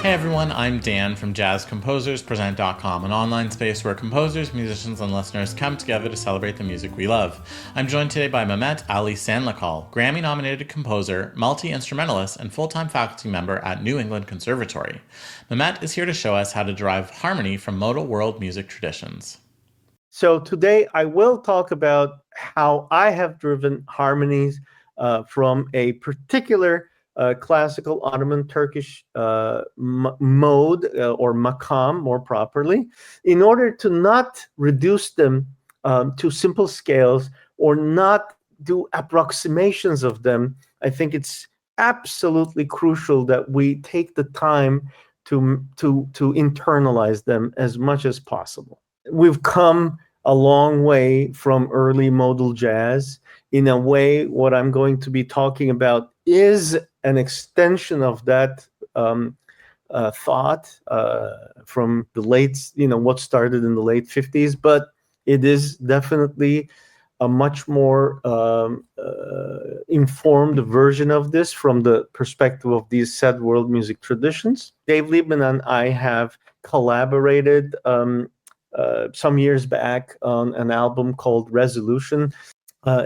Hey everyone, I'm Dan from JazzComposersPresent.com, an online space where composers, musicians, and listeners come together to celebrate the music we love. I'm joined today by Mehmet Ali Sanlıkol, Grammy-nominated composer, multi-instrumentalist, and full-time faculty member at New England Conservatory. Mehmet is here to show us how to derive harmony from modal world music traditions. So today I will talk about how I have driven harmonies from a particular classical Ottoman Turkish mode or makam, more properly, in order to not reduce them to simple scales or not do approximations of them. I think it's absolutely crucial that we take the time to internalize them as much as possible. We've come a long way from early modal jazz. In a way, what I'm going to be talking about is an extension of that thought from the late, what started in the late 50s, but it is definitely a much more informed version of this from the perspective of these said world music traditions. Dave Liebman and I have collaborated some years back on an album called Resolution.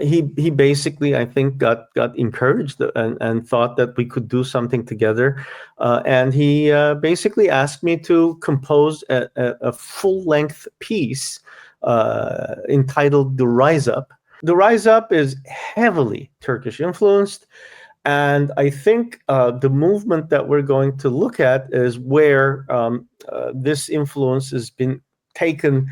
He basically, I think, got encouraged and thought that we could do something together. And he basically asked me to compose a full-length piece entitled The Rise Up. The Rise Up is heavily Turkish influenced. And I think the movement that we're going to look at is where this influence has been taken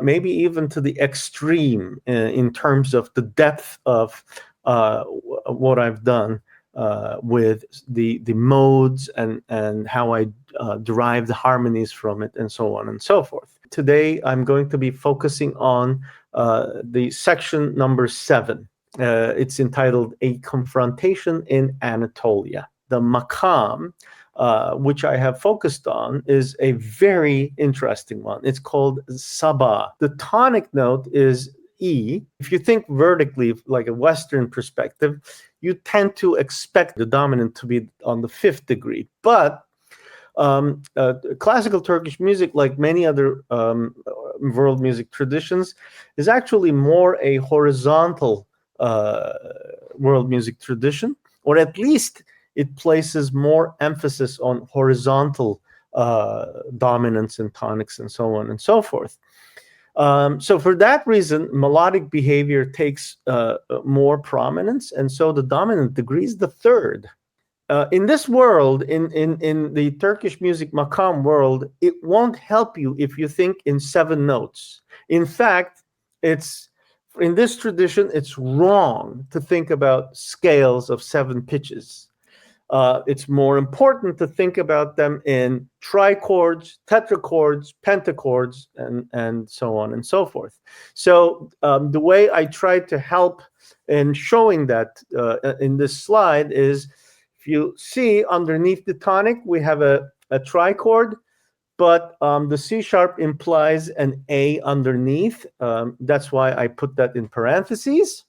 maybe even to the extreme in terms of the depth of what I've done with the modes and how I derive the harmonies from it and so on and so forth. Today, I'm going to be focusing on the section number 7. It's entitled A Confrontation in Anatolia. The makam, which I have focused on, is a very interesting one. It's called Saba. The tonic note is E. If you think vertically, like a Western perspective, you tend to expect the dominant to be on the 5th degree. But classical Turkish music, like many other world music traditions, is actually more a horizontal world music tradition, or at least it places more emphasis on horizontal dominance and tonics and so on and so forth. So for that reason, melodic behavior takes more prominence, and so the dominant degree is the 3rd. In this world, in the Turkish music makam world, it won't help you if you think in 7 notes. In fact, in this tradition, it's wrong to think about scales of 7 pitches. It's more important to think about them in trichords, tetrachords, pentachords, and so on and so forth. So the way I try to help in showing that in this slide is, if you see underneath the tonic, we have a trichord, but the C sharp implies an A underneath. That's why I put that in parentheses.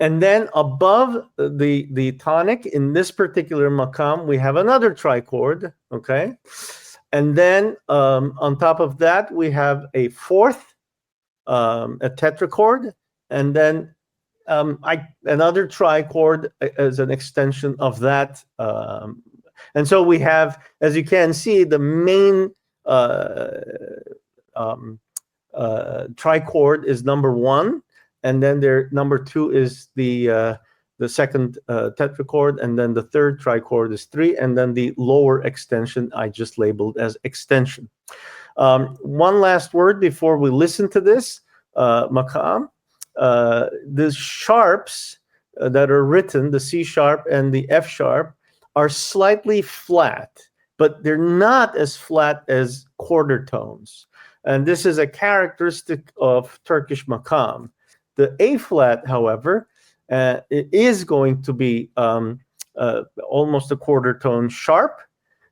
And then above the tonic, in this particular makam, we have another trichord, okay? And then on top of that, we have a 4th, a tetrachord, and then another trichord as an extension of that. And so we have, as you can see, the main trichord is number 1. And then number 2 is the 2nd tetrachord, and then the 3rd trichord is 3, and then the lower extension I just labeled as extension. One last word before we listen to this makam. The sharps that are written, the C sharp and the F sharp, are slightly flat, but they're not as flat as quarter tones. And this is a characteristic of Turkish makam. The A flat, however, it is going to be almost a quarter tone sharp,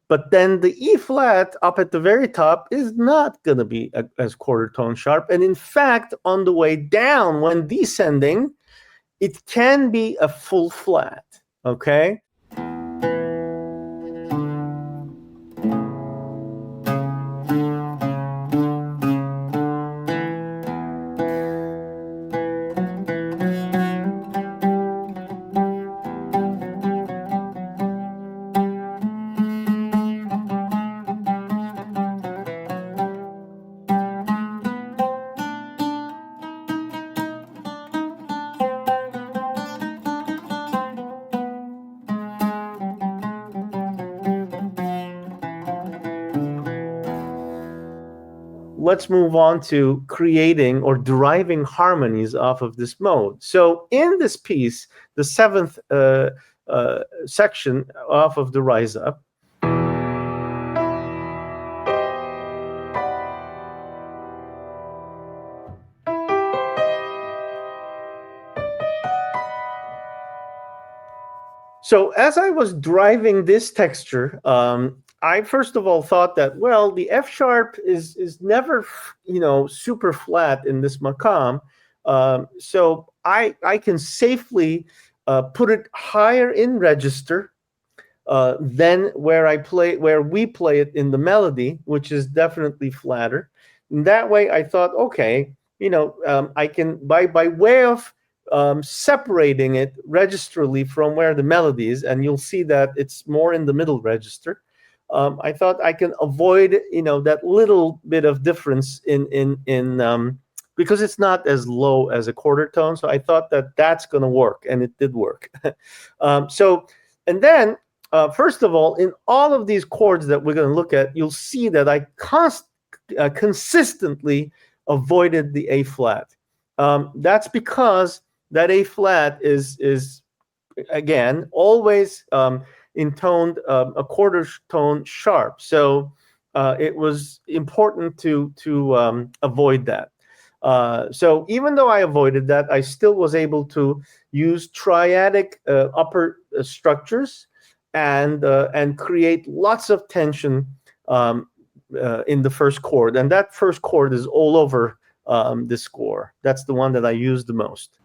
but then the E flat up at the very top is not going to be as quarter tone sharp. And in fact, on the way down, when descending, it can be a full flat, okay? Let's move on to creating or deriving harmonies off of this mode. So in this piece, the seventh section off of the Rise Up, so as I was driving this texture, I first of all thought that, well, the F sharp is never, super flat in this makam. So I can safely put it higher in register than where we play it in the melody, which is definitely flatter. And that way I thought, okay, I can, by way of separating it registrally from where the melody is, and you'll see that it's more in the middle register. I thought I can avoid, that little bit of difference in because it's not as low as a quarter tone. So I thought that that's going to work, and it did work. And then first of all, in all of these chords that we're going to look at, you'll see that I consistently avoided the A flat. That's because that A flat is again always intoned a quarter tone sharp, so it was important to avoid that. So even though I avoided that, I still was able to use triadic upper structures and create lots of tension in the first chord, and that first chord is all over this score. That's the one that I use the most.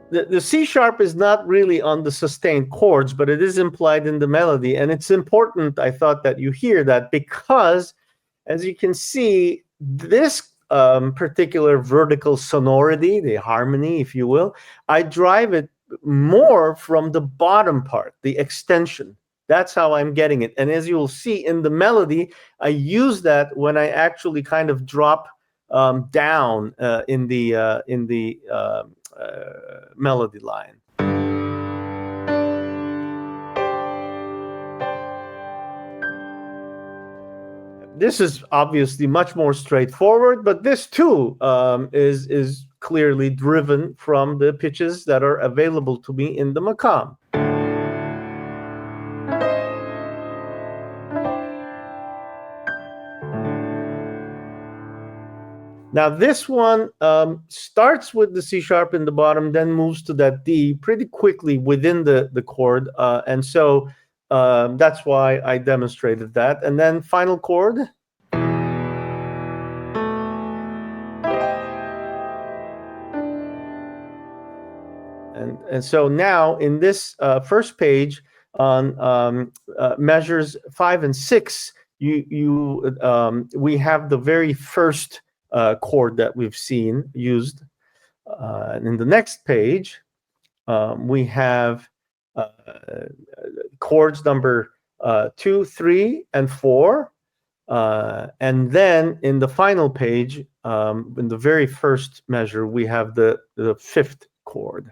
The C sharp is not really on the sustained chords, but it is implied in the melody. And it's important, I thought, that you hear that, because as you can see, this particular vertical sonority, the harmony, if you will, I drive it more from the bottom part, the extension. That's how I'm getting it. And as you will see in the melody, I use that when I actually kind of drop down in the melody line. This is obviously much more straightforward, but this too is clearly driven from the pitches that are available to me in the makam. Now this one starts with the C sharp in the bottom, then moves to that D pretty quickly within the chord, and so that's why I demonstrated that. And then final chord. And so now in this first page on measures 5 and 6, we have the very first chord that we've seen used. And in the next page, we have chords number 2, 3, and 4. And then in the final page, in the very first measure, we have the fifth chord.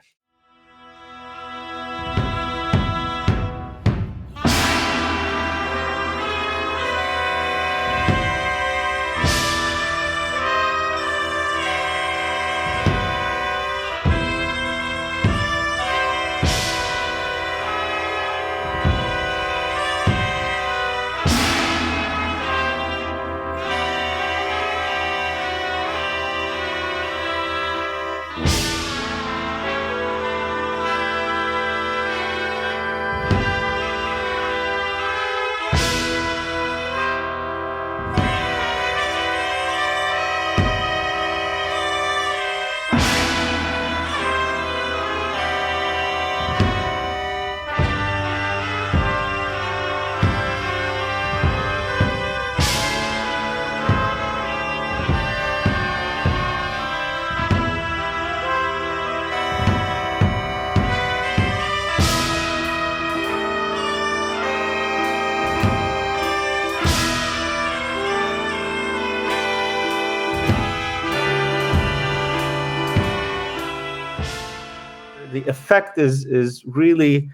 effect is really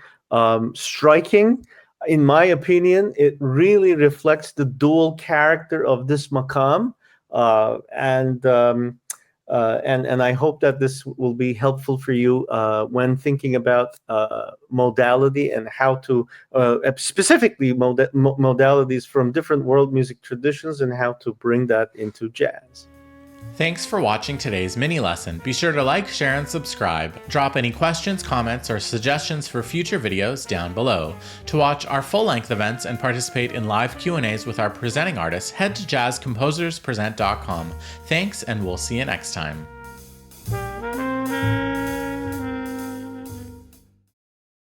striking. In my opinion, it really reflects the dual character of this makam, and I hope that this will be helpful for you when thinking about modality and how to specifically modalities from different world music traditions and how to bring that into jazz. Thanks for watching today's mini lesson. Be sure to like, share, and subscribe. Drop any questions, comments, or suggestions for future videos down below. To watch our full-length events and participate in live Q&As with our presenting artists, head to jazzcomposerspresent.com. Thanks, and we'll see you next time.